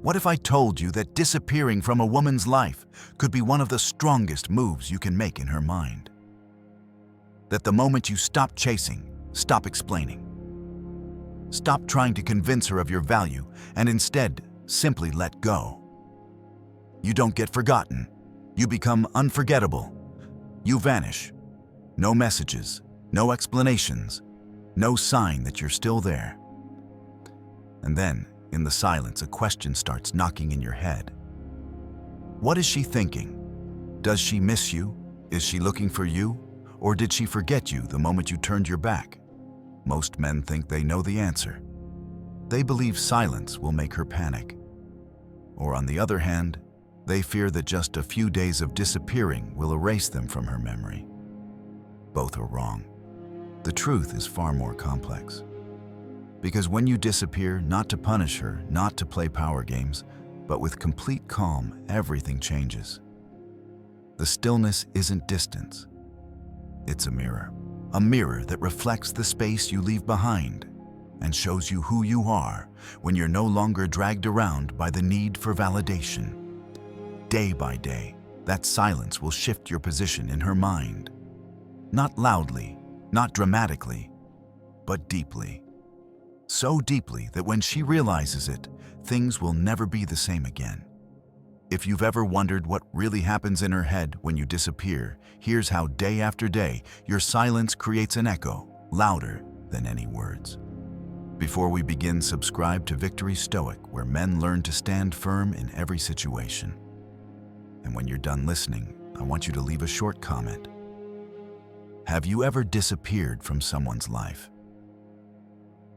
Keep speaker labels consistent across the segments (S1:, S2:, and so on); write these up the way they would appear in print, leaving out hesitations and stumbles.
S1: What if I told you that disappearing from a woman's life could be one of the strongest moves you can make in her mind? That the moment you stop chasing, stop explaining, stop trying to convince her of your value, and instead simply let go. You don't get forgotten. You become unforgettable. You vanish. No messages, no explanations, no sign that you're still there. And then, in the silence, a question starts knocking in your head. What is she thinking? Does she miss you? Is she looking for you? Or did she forget you the moment you turned your back? Most men think they know the answer. They believe silence will make her panic. Or on the other hand, they fear that just a few days of disappearing will erase them from her memory. Both are wrong. The truth is far more complex. Because when you disappear, not to punish her, not to play power games, but with complete calm, everything changes. The stillness isn't distance. It's a mirror that reflects the space you leave behind and shows you who you are when you're no longer dragged around by the need for validation. Day by day, that silence will shift your position in her mind. Not loudly, not dramatically, but deeply. So deeply that when she realizes it, things will never be the same again. If you've ever wondered what really happens in her head when you disappear, here's how day after day, your silence creates an echo, louder than any words. Before we begin, subscribe to Victory Stoic, where men learn to stand firm in every situation. And when you're done listening, I want you to leave a short comment. Have you ever disappeared from someone's life?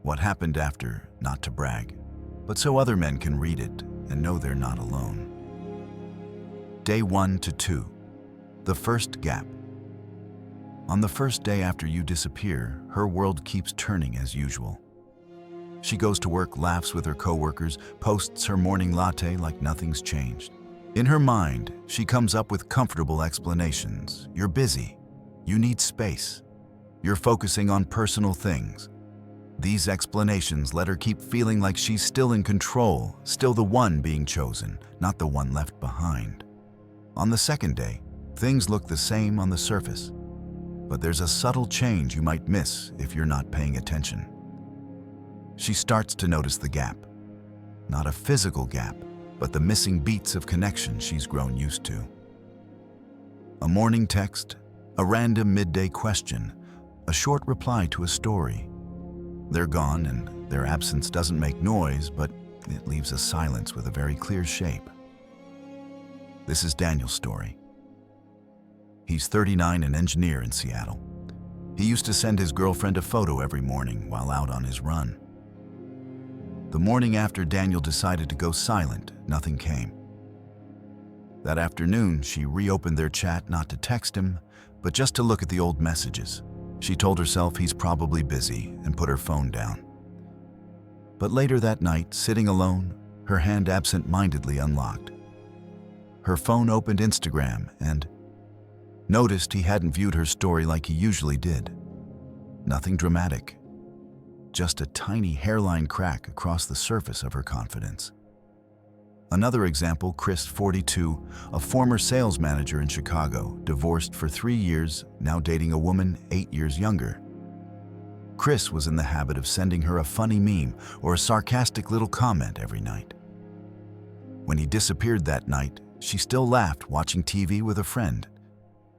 S1: What happened after, not to brag, but so other men can read it and know they're not alone. Day 1 to 2, the first gap. On the first day after you disappear, her world keeps turning as usual. She goes to work, laughs with her coworkers, posts her morning latte like nothing's changed. In her mind, she comes up with comfortable explanations. You're busy. You need space. You're focusing on personal things. These explanations let her keep feeling like she's still in control, still the one being chosen, not the one left behind. On the second day, things look the same on the surface, but there's a subtle change you might miss if you're not paying attention. She starts to notice the gap. Not a physical gap, but the missing beats of connection she's grown used to. A morning text, a random midday question, a short reply to a story. They're gone, and their absence doesn't make noise, but it leaves a silence with a very clear shape. This is Daniel's story. He's 39, an engineer in Seattle. He used to send his girlfriend a photo every morning while out on his run. The morning after Daniel decided to go silent, nothing came. That afternoon, she reopened their chat not to text him, but just to look at the old messages. She told herself he's probably busy and put her phone down. But later that night, sitting alone, her hand absent-mindedly unlocked. Her phone opened Instagram and noticed he hadn't viewed her story like he usually did. Nothing dramatic, just a tiny hairline crack across the surface of her confidence. Another example, Chris, 42, a former sales manager in Chicago, divorced for 3 years, now dating a woman 8 years younger. Chris was in the habit of sending her a funny meme or a sarcastic little comment every night. When he disappeared that night, she still laughed watching TV with a friend.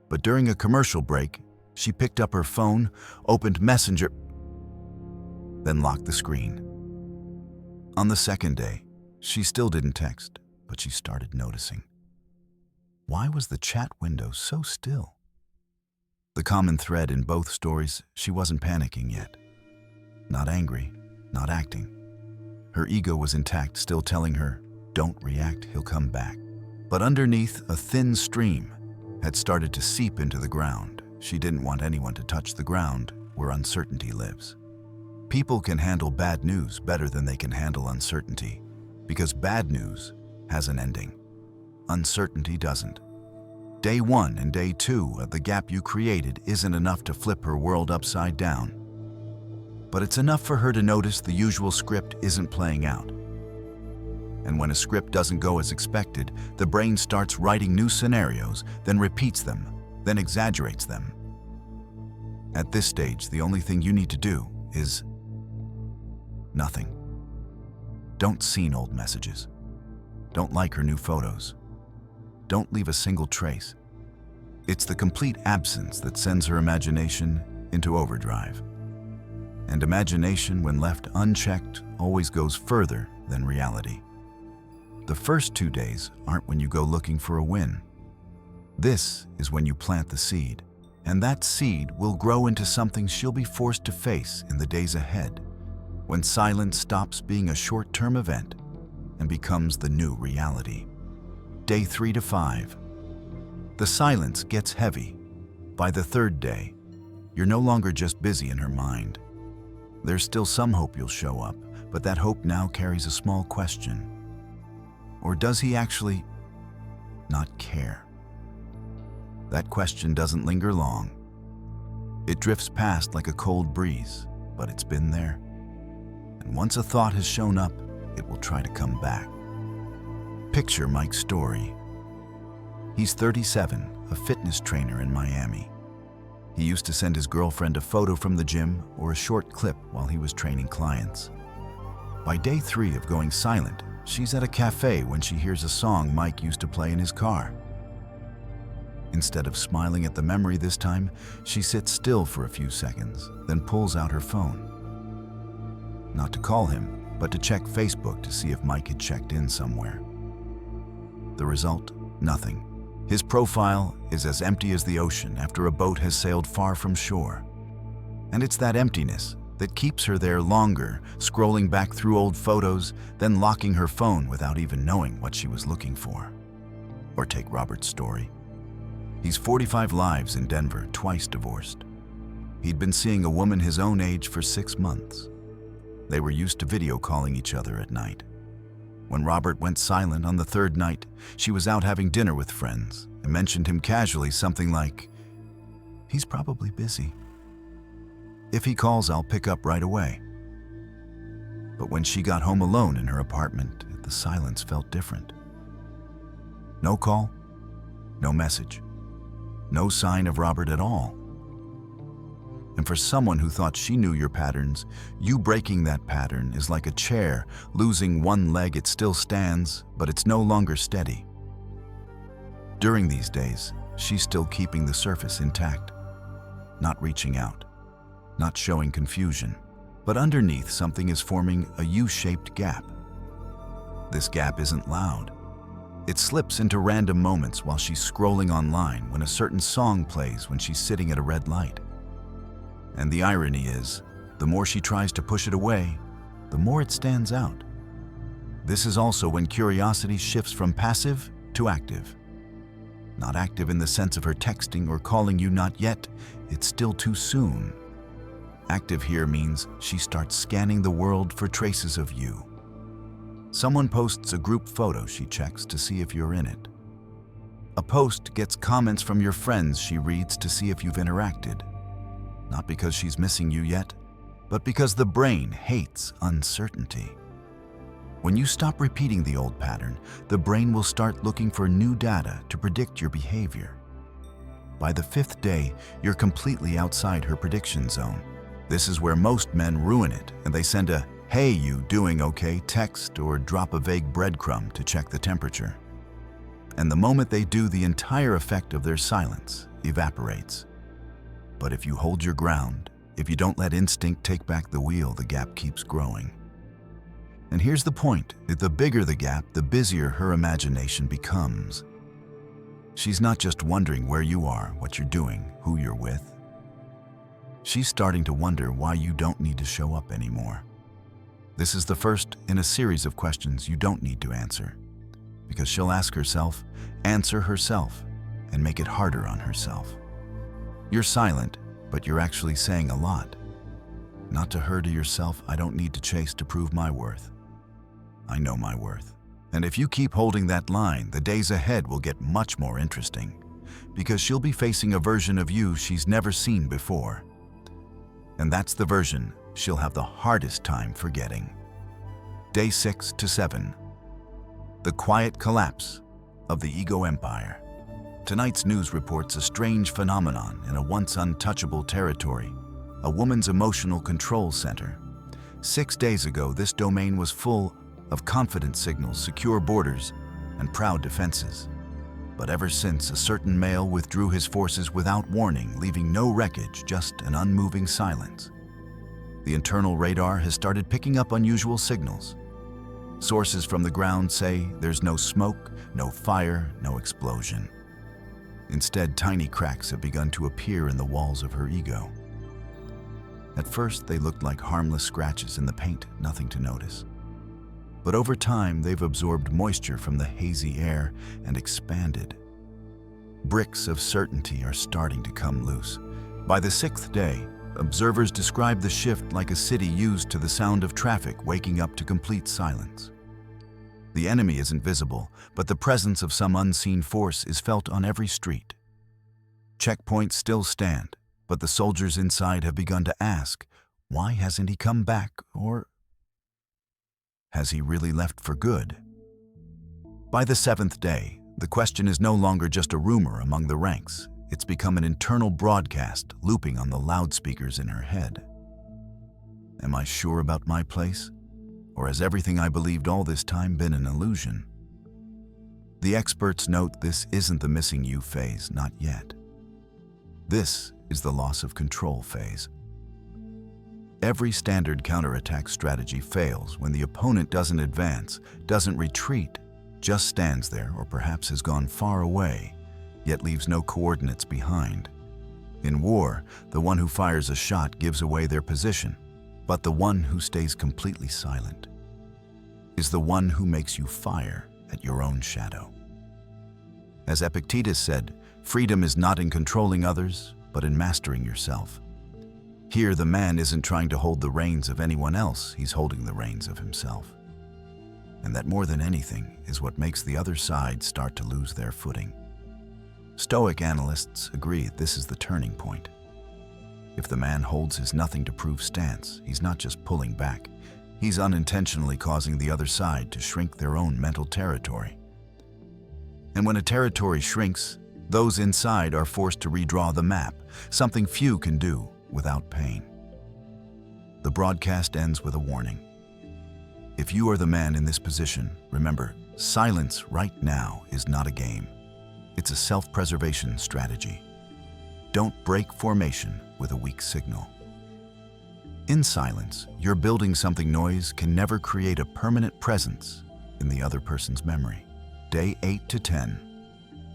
S1: But during a commercial break, she picked up her phone, opened Messenger, then locked the screen. On the second day, she still didn't text, but she started noticing. Why was the chat window so still? The common thread in both stories, she wasn't panicking yet. Not angry, not acting. Her ego was intact, still telling her, don't react, he'll come back. But underneath, a thin stream had started to seep into the ground. She didn't want anyone to touch the ground where uncertainty lives. People can handle bad news better than they can handle uncertainty, because bad news has an ending. Uncertainty doesn't. Day 1 and day 2 of the gap you created isn't enough to flip her world upside down. But it's enough for her to notice the usual script isn't playing out. And when a script doesn't go as expected, the brain starts writing new scenarios, then repeats them, then exaggerates them. At this stage, the only thing you need to do is nothing. Don't seen old messages. Don't like her new photos. Don't leave a single trace. It's the complete absence that sends her imagination into overdrive. And imagination, when left unchecked, always goes further than reality. The first 2 days aren't when you go looking for a win. This is when you plant the seed, and that seed will grow into something she'll be forced to face in the days ahead, when silence stops being a short-term event and becomes the new reality. Day 3 to 5. The silence gets heavy. By the 3rd day, you're no longer just busy in her mind. There's still some hope you'll show up, but that hope now carries a small question. Or does he actually not care? That question doesn't linger long. It drifts past like a cold breeze, but it's been there. And once a thought has shown up, it will try to come back. Picture Mike's story. He's 37, a fitness trainer in Miami. He used to send his girlfriend a photo from the gym or a short clip while he was training clients. By day 3 of going silent, she's at a cafe when she hears a song Mike used to play in his car. Instead of smiling at the memory this time, she sits still for a few seconds, then pulls out her phone. Not to call him, but to check Facebook to see if Mike had checked in somewhere. The result? Nothing. His profile is as empty as the ocean after a boat has sailed far from shore. And it's that emptiness that keeps her there longer, scrolling back through old photos, then locking her phone without even knowing what she was looking for. Or take Robert's story. He's 45 lives in Denver, twice divorced. He'd been seeing a woman his own age for 6 months. They were used to video calling each other at night. When Robert went silent on the 3rd night, she was out having dinner with friends and mentioned him casually something like, "He's probably busy. If he calls, I'll pick up right away." But when she got home alone in her apartment, the silence felt different. No call, no message, no sign of Robert at all. And for someone who thought she knew your patterns, you breaking that pattern is like a chair losing one leg. It still stands, but it's no longer steady. During these days, she's still keeping the surface intact, not reaching out, not showing confusion, but underneath something is forming a U-shaped gap. This gap isn't loud. It slips into random moments while she's scrolling online when a certain song plays when she's sitting at a red light. And the irony is, the more she tries to push it away, the more it stands out. This is also when curiosity shifts from passive to active. Not active in the sense of her texting or calling you not yet, it's still too soon. Active here means she starts scanning the world for traces of you. Someone posts a group photo, she checks to see if you're in it. A post gets comments from your friends, she reads to see if you've interacted. Not because she's missing you yet, but because the brain hates uncertainty. When you stop repeating the old pattern, the brain will start looking for new data to predict your behavior. By the 5th day, you're completely outside her prediction zone. This is where most men ruin it, and they send a "Hey, you doing okay?" text or drop a vague breadcrumb to check the temperature. And the moment they do, the entire effect of their silence evaporates. But if you hold your ground, if you don't let instinct take back the wheel, the gap keeps growing. And here's the point, the bigger the gap, the busier her imagination becomes. She's not just wondering where you are, what you're doing, who you're with. She's starting to wonder why you don't need to show up anymore. This is the first in a series of questions you don't need to answer, because she'll ask herself, answer herself, and make it harder on herself. You're silent, but you're actually saying a lot. Not to her, to yourself, "I don't need to chase to prove my worth. I know my worth." And if you keep holding that line, the days ahead will get much more interesting, because she'll be facing a version of you she's never seen before. And that's the version she'll have the hardest time forgetting. Day 6 to 7. The quiet collapse of the ego empire. Tonight's news reports a strange phenomenon in a once untouchable territory, a woman's emotional control center. 6 days ago, this domain was full of confident signals, secure borders, and proud defenses. But ever since, a certain male withdrew his forces without warning, leaving no wreckage, just an unmoving silence. The internal radar has started picking up unusual signals. Sources from the ground say there's no smoke, no fire, no explosion. Instead, tiny cracks have begun to appear in the walls of her ego. At first, they looked like harmless scratches in the paint, nothing to notice. But over time, they've absorbed moisture from the hazy air and expanded. Bricks of certainty are starting to come loose. By the 6th day, observers describe the shift like a city used to the sound of traffic waking up to complete silence. The enemy isn't visible, but the presence of some unseen force is felt on every street. Checkpoints still stand, but the soldiers inside have begun to ask, why hasn't he come back, or has he really left for good? By the 7th day, the question is no longer just a rumor among the ranks. It's become an internal broadcast looping on the loudspeakers in her head. Am I sure about my place? Or has everything I believed all this time been an illusion? The experts note this isn't the missing you phase, not yet. This is the loss of control phase. Every standard counterattack strategy fails when the opponent doesn't advance, doesn't retreat, just stands there or perhaps has gone far away, yet leaves no coordinates behind. In war, the one who fires a shot gives away their position, but the one who stays completely silent is the one who makes you fire at your own shadow. As Epictetus said, freedom is not in controlling others, but in mastering yourself. Here, the man isn't trying to hold the reins of anyone else, he's holding the reins of himself. And that more than anything is what makes the other side start to lose their footing. Stoic analysts agree this is the turning point. If the man holds his nothing-to-prove stance, he's not just pulling back, he's unintentionally causing the other side to shrink their own mental territory. And when a territory shrinks, those inside are forced to redraw the map, something few can do without pain. The broadcast ends with a warning. If you are the man in this position, remember, silence right now is not a game. It's a self-preservation strategy. Don't break formation with a weak signal. In silence, you're building something noise can never create a permanent presence in the other person's memory. Day 8 to 10,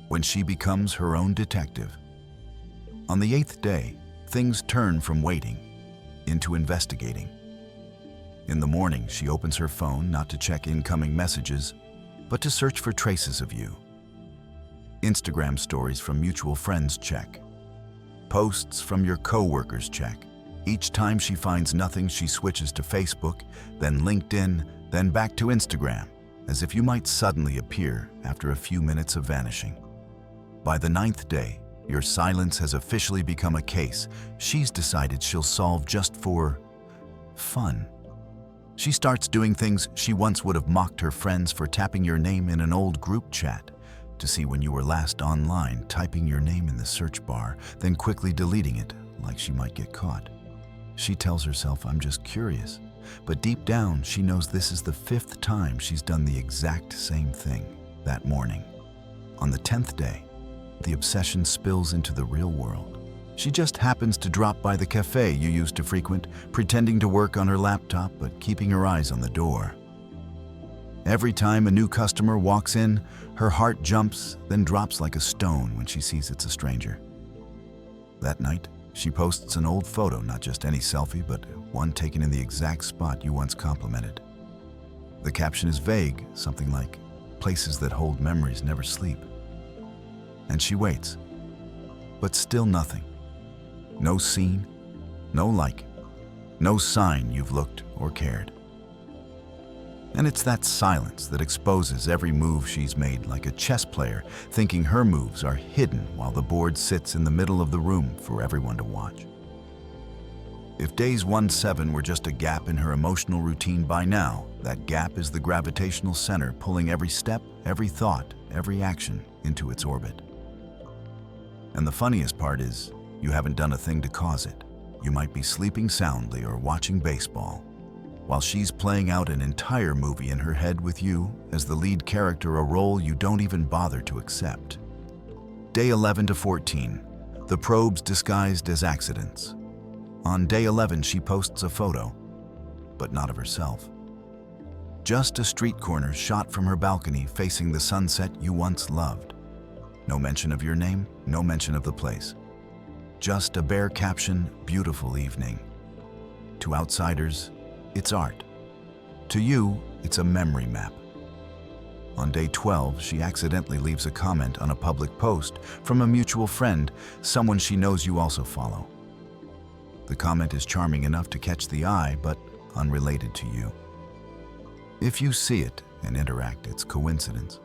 S1: when she becomes her own detective. On the 8th day, things turn from waiting into investigating. In the morning, she opens her phone not to check incoming messages, but to search for traces of you. Instagram stories from mutual friends check. Posts from your co-workers check. Each time she finds nothing, she switches to Facebook, then LinkedIn, then back to Instagram, as if you might suddenly appear after a few minutes of vanishing. By the 9th day, your silence has officially become a case she's decided she'll solve just for fun. She starts doing things she once would have mocked her friends for, tapping your name in an old group chat to see when you were last online, typing your name in the search bar, then quickly deleting it like she might get caught. She tells herself, I'm just curious. But deep down, she knows this is the 5th time she's done the exact same thing that morning. On the 10th day, the obsession spills into the real world. She just happens to drop by the cafe you used to frequent, pretending to work on her laptop but keeping her eyes on the door. Every time a new customer walks in, her heart jumps, then drops like a stone when she sees it's a stranger. That night, she posts an old photo, not just any selfie, but one taken in the exact spot you once complimented. The caption is vague, something like, "Places that hold memories never sleep." And she waits, but still nothing. No scene, no like, no sign you've looked or cared. And it's that silence that exposes every move she's made, like a chess player thinking her moves are hidden while the board sits in the middle of the room for everyone to watch. If days 1-7 were just a gap in her emotional routine, by now, that gap is the gravitational center pulling every step, every thought, every action into its orbit. And the funniest part is, you haven't done a thing to cause it. You might be sleeping soundly or watching baseball, while she's playing out an entire movie in her head with you as the lead character, a role you don't even bother to accept. Day 11 to 14, the probes disguised as accidents. On day 11, she posts a photo, but not of herself. Just a street corner shot from her balcony facing the sunset you once loved. No mention of your name, no mention of the place. Just a bare caption, "Beautiful evening." To outsiders, it's art. To you, it's a memory map. On day 12, she accidentally leaves a comment on a public post from a mutual friend, someone she knows you also follow. The comment is charming enough to catch the eye, but unrelated to you. If you see it and interact, it's coincidence.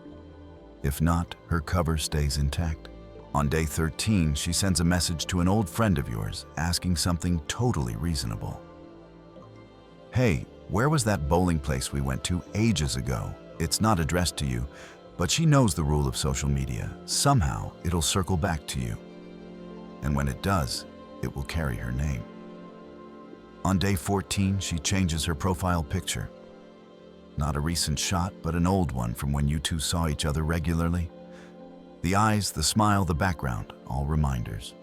S1: If not, her cover stays intact. On day 13, she sends a message to an old friend of yours, asking something totally reasonable. "Hey, where was that bowling place we went to ages ago?" It's not addressed to you, but she knows the rule of social media. Somehow, it'll circle back to you. And when it does, it will carry her name. On day 14, she changes her profile picture. Not a recent shot, but an old one from when you two saw each other regularly. The eyes, the smile, the background, all reminders.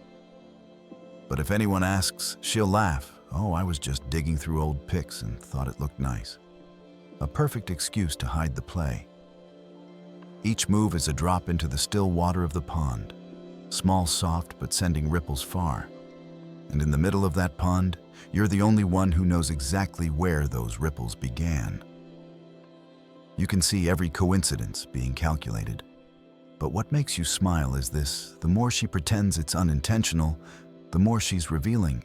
S1: But if anyone asks, she'll laugh. "Oh, I was just digging through old pics and thought it looked nice." A perfect excuse to hide the play. Each move is a drop into the still water of the pond, small, soft, but sending ripples far. And in the middle of that pond, you're the only one who knows exactly where those ripples began. You can see every coincidence being calculated. But what makes you smile is this: the more she pretends it's unintentional, the more she's revealing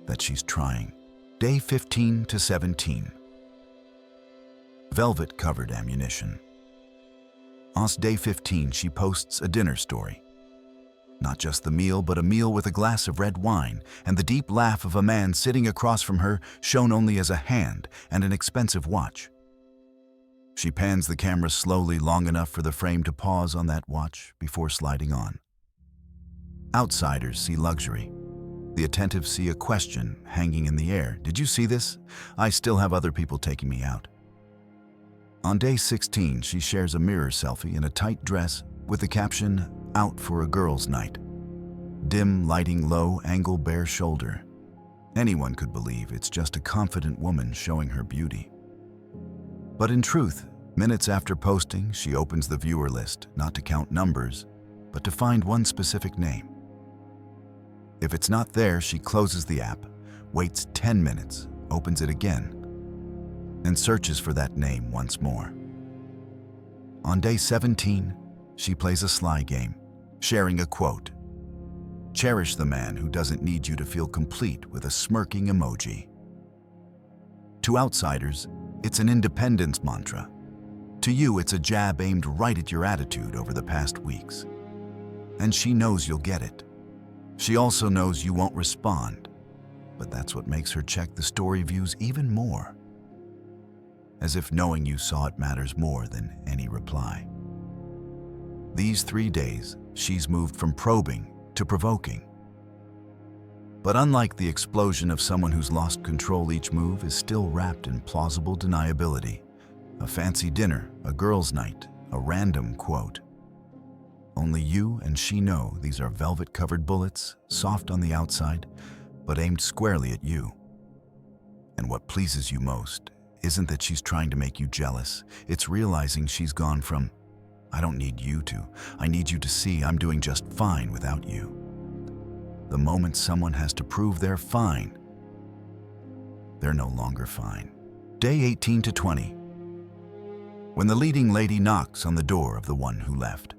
S1: that she's trying. Day 15 to 17. Velvet-covered ammunition. On day 15, she posts a dinner story. Not just the meal, but a meal with a glass of red wine and the deep laugh of a man sitting across from her, shown only as a hand and an expensive watch. She pans the camera slowly, long enough for the frame to pause on that watch before sliding on. Outsiders see luxury. The attentive see a question hanging in the air. "Did you see this? I still have other people taking me out." On day 16, she shares a mirror selfie in a tight dress with the caption, "Out for a girls' night." Dim lighting, low angle, bare shoulder. Anyone could believe it's just a confident woman showing her beauty. But in truth, minutes after posting, she opens the viewer list, not to count numbers, but to find one specific name. If it's not there, she closes the app, waits 10 minutes, opens it again, and searches for that name once more. On day 17, she plays a sly game, sharing a quote. "Cherish the man who doesn't need you to feel complete," with a smirking emoji. To outsiders, it's an independence mantra. To you, it's a jab aimed right at your attitude over the past weeks. And she knows you'll get it. She also knows you won't respond, but that's what makes her check the story views even more. As if knowing you saw it matters more than any reply. These 3 days, she's moved from probing to provoking. But unlike the explosion of someone who's lost control, each move is still wrapped in plausible deniability. A fancy dinner, a girls' night, a random quote. Only you and she know these are velvet-covered bullets, soft on the outside, but aimed squarely at you. And what pleases you most isn't that she's trying to make you jealous. It's realizing she's gone from, "I don't need you" to, "I need you to see I'm doing just fine without you." The moment someone has to prove they're fine, they're no longer fine. Day 18 to 20. When the leading lady knocks on the door of the one who left.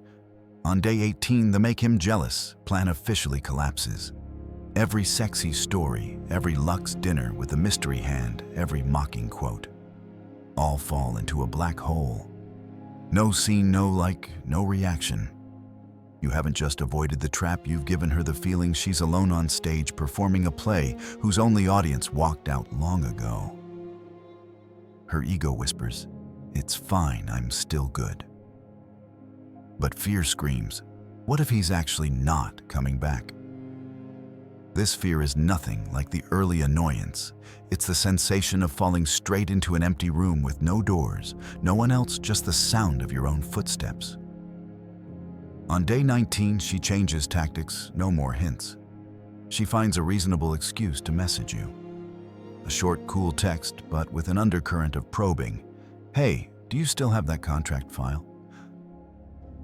S1: On day 18, the make him jealous plan officially collapses. Every sexy story, every luxe dinner with a mystery hand, every mocking quote, all fall into a black hole. No scene, no like, no reaction. You haven't just avoided the trap, you've given her the feeling she's alone on stage performing a play whose only audience walked out long ago. Her ego whispers, "It's fine, I'm still good." But fear screams, what if he's actually not coming back? This fear is nothing like the early annoyance. It's the sensation of falling straight into an empty room with no doors, no one else, just the sound of your own footsteps. On day 19, she changes tactics, no more hints. She finds a reasonable excuse to message you. A short, cool text, but with an undercurrent of probing. "Hey, do you still have that contract file?"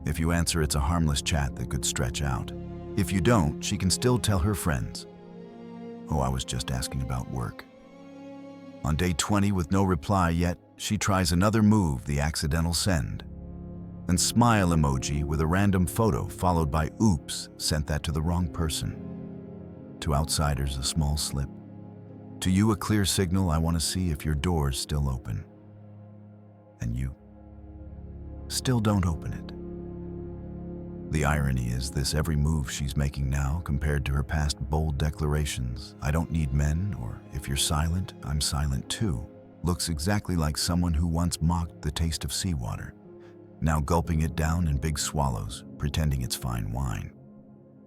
S1: If you answer, it's a harmless chat that could stretch out. If you don't, she can still tell her friends, "Oh, I was just asking about work." On day 20, with no reply yet, she tries another move, the accidental send. An smile emoji with a random photo followed by "oops, sent that to the wrong person." To outsiders, a small slip. To you, a clear signal, "I want to see if your door's still open." And you still don't open it. The irony is this: every move she's making now, compared to her past bold declarations, "I don't need men," or "If you're silent, I'm silent too," looks exactly like someone who once mocked the taste of seawater, now gulping it down in big swallows, pretending it's fine wine.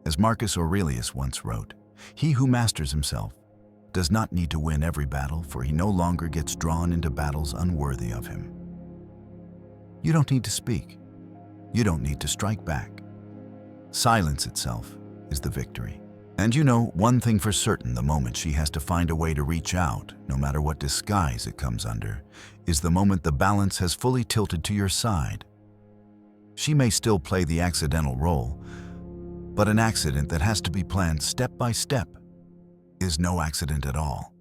S1: As Marcus Aurelius once wrote, "He who masters himself does not need to win every battle, for he no longer gets drawn into battles unworthy of him." You don't need to speak. You don't need to strike back. Silence itself is the victory. And you know one thing for certain: the moment she has to find a way to reach out, no matter what disguise it comes under, is the moment the balance has fully tilted to your side. She may still play the accidental role, but an accident that has to be planned step by step is no accident at all.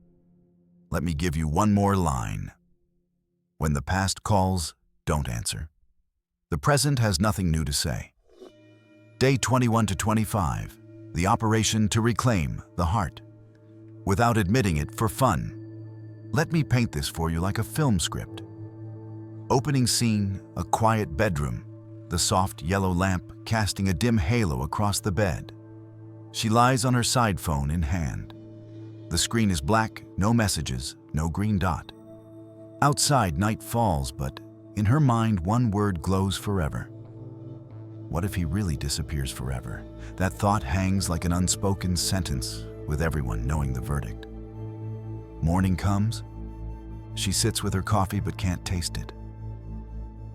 S1: Let me give you one more line. When the past calls, don't answer. The present has nothing new to say. Day 21 to 25, the operation to reclaim the heart. Without admitting it, for fun, let me paint this for you like a film script. Opening scene, a quiet bedroom, the soft yellow lamp casting a dim halo across the bed. She lies on her side phone in hand. The screen is black, no messages, no green dot. Outside, night falls, but in her mind, one word glows forever. What if he really disappears forever? That thought hangs like an unspoken sentence, with everyone knowing the verdict. Morning comes. She sits with her coffee but can't taste it.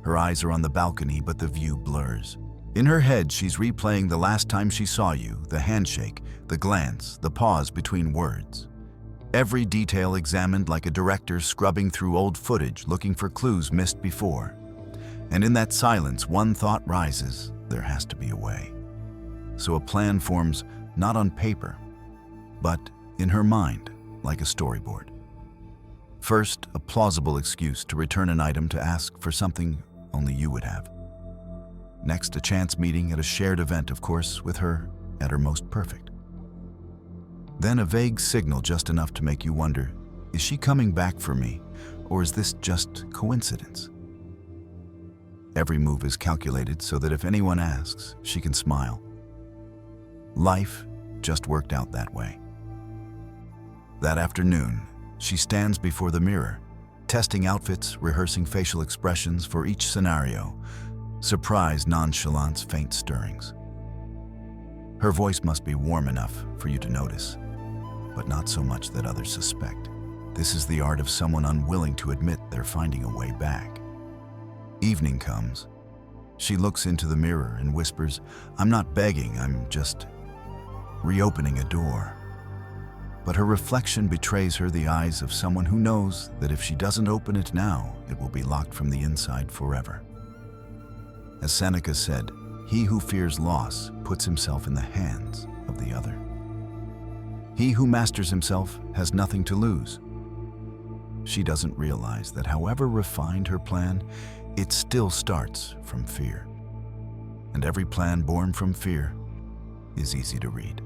S1: Her eyes are on the balcony, but the view blurs. In her head, she's replaying the last time she saw you, the handshake, the glance, the pause between words. Every detail examined like a director scrubbing through old footage looking for clues missed before. And in that silence, one thought rises: there has to be a way. So a plan forms, not on paper, but in her mind, like a storyboard. First, a plausible excuse to return an item to ask for something only you would have. Next, a chance meeting at a shared event, of course, with her at her most perfect. Then a vague signal just enough to make you wonder, is she coming back for me, or is this just coincidence? Every move is calculated so that if anyone asks, she can smile. Life just worked out that way. That afternoon, she stands before the mirror, testing outfits, rehearsing facial expressions for each scenario. Surprise, nonchalance, faint stirrings. Her voice must be warm enough for you to notice, but not so much that others suspect. This is the art of someone unwilling to admit they're finding a way back. Evening comes. She looks into the mirror and whispers, "I'm not begging, I'm just reopening a door." But her reflection betrays her the eyes of someone who knows that if she doesn't open it now, it will be locked from the inside forever. As Seneca said, "He who fears loss puts himself in the hands of the other." He who masters himself has nothing to lose. She doesn't realize that however refined her plan, it still starts from fear. And every plan born from fear is easy to read.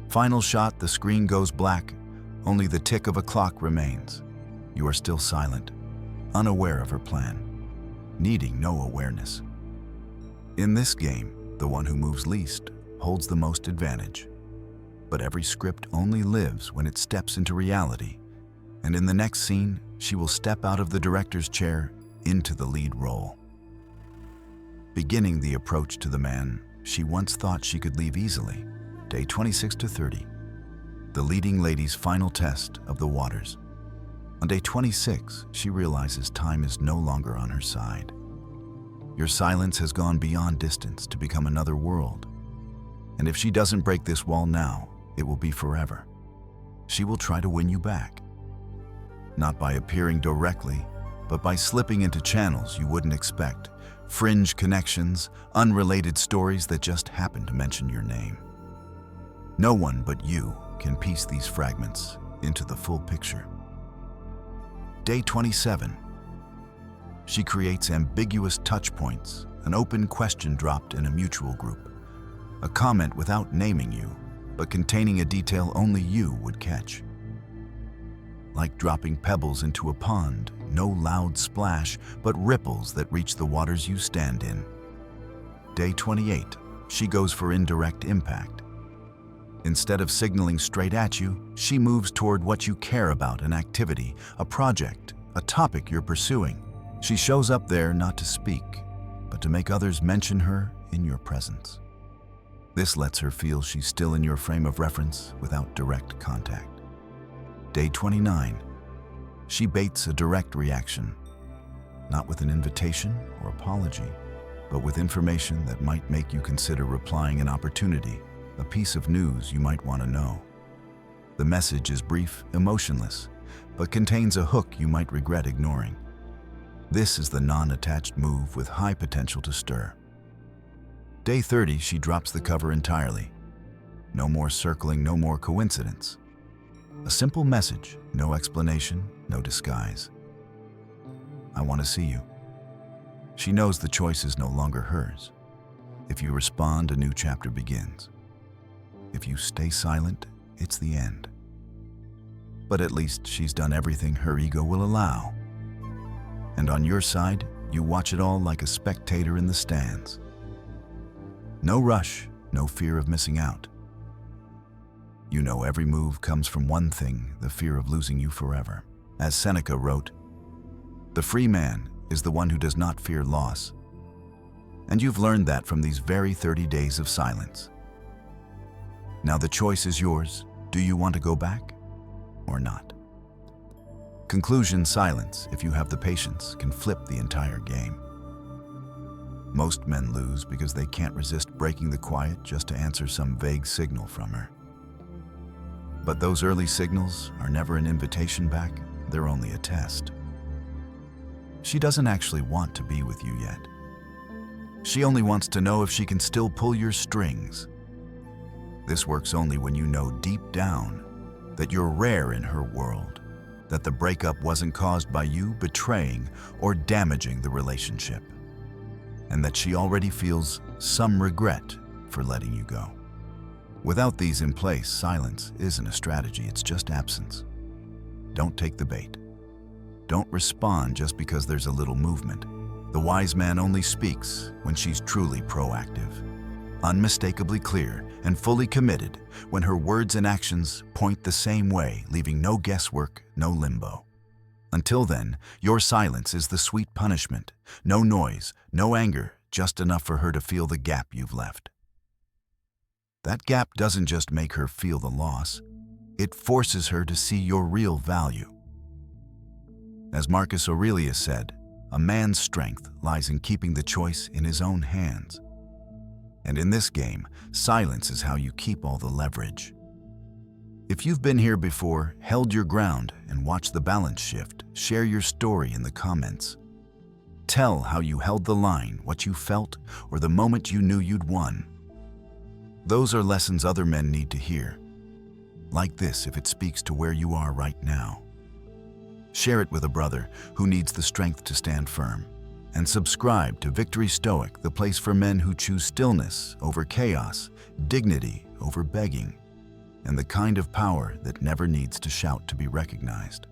S1: Final shot, the screen goes black. Only the tick of a clock remains. You are still silent, unaware of her plan, needing no awareness. In this game, The one who moves least holds the most advantage. But every script only lives when it steps into reality, and in the next scene, she will step out of the director's chair into the lead role. Beginning the approach to the man she once thought she could leave easily. Day 26 to 30. The leading lady's final test of the waters. On day 26, she realizes time is no longer on her side. Your silence has gone beyond distance to become another world. And if she doesn't break this wall now, it will be forever. She will try to win you back. Not by appearing directly, but by slipping into channels you wouldn't expect, fringe connections, unrelated stories that just happen to mention your name. No one but you can piece these fragments into the full picture. Day 27. She creates ambiguous touch points, an open question dropped in a mutual group, a comment without naming you, but containing a detail only you would catch. Like dropping pebbles into a pond, no loud splash, but ripples that reach the waters you stand in. Day 28. She goes for indirect impact. Instead of signaling straight at you, she moves toward what you care about, an activity, a project, a topic you're pursuing. She shows up there not to speak, but to make others mention her in your presence. This lets her feel she's still in your frame of reference without direct contact. Day 29. She baits a direct reaction, not with an invitation or apology, but with information that might make you consider replying an opportunity, a piece of news you might want to know. The message is brief, emotionless, but contains a hook you might regret ignoring. This is the non-attached move with high potential to stir. Day 30, she drops the cover entirely. No more circling, no more coincidence. A simple message, no explanation, no disguise. I want to see you. She knows the choice is no longer hers. If you respond, a new chapter begins. If you stay silent, it's the end. But at least she's done everything her ego will allow. And on your side, you watch it all like a spectator in the stands. No rush, no fear of missing out. You know every move comes from one thing, the fear of losing you forever. As Seneca wrote, "The free man is the one who does not fear loss." And you've learned that from these very 30 days of silence. Now the choice is yours. Do you want to go back or not? Conclusion: silence, if you have the patience, can flip the entire game. Most men lose because they can't resist breaking the quiet just to answer some vague signal from her. But those early signals are never an invitation back, they're only a test. She doesn't actually want to be with you yet. She only wants to know if she can still pull your strings. This works only when you know deep down that you're rare in her world, that the breakup wasn't caused by you betraying or damaging the relationship, and that she already feels some regret for letting you go. Without these in place, silence isn't a strategy, it's just absence. Don't take the bait. Don't respond just because there's a little movement. The wise man only speaks when she's truly proactive, unmistakably clear, and fully committed, when her words and actions point the same way, leaving no guesswork, no limbo. Until then, your silence is the sweet punishment. No noise, no anger, just enough for her to feel the gap you've left. That gap doesn't just make her feel the loss, it forces her to see your real value. As Marcus Aurelius said, a man's strength lies in keeping the choice in his own hands. And in this game, silence is how you keep all the leverage. If you've been here before, held your ground, and watched the balance shift, share your story in the comments. Tell how you held the line, what you felt, or the moment you knew you'd won. Those are lessons other men need to hear. Like this if it speaks to where you are right now. Share it with a brother who needs the strength to stand firm. And subscribe to Victory Stoic, the place for men who choose stillness over chaos, dignity over begging, and the kind of power that never needs to shout to be recognized.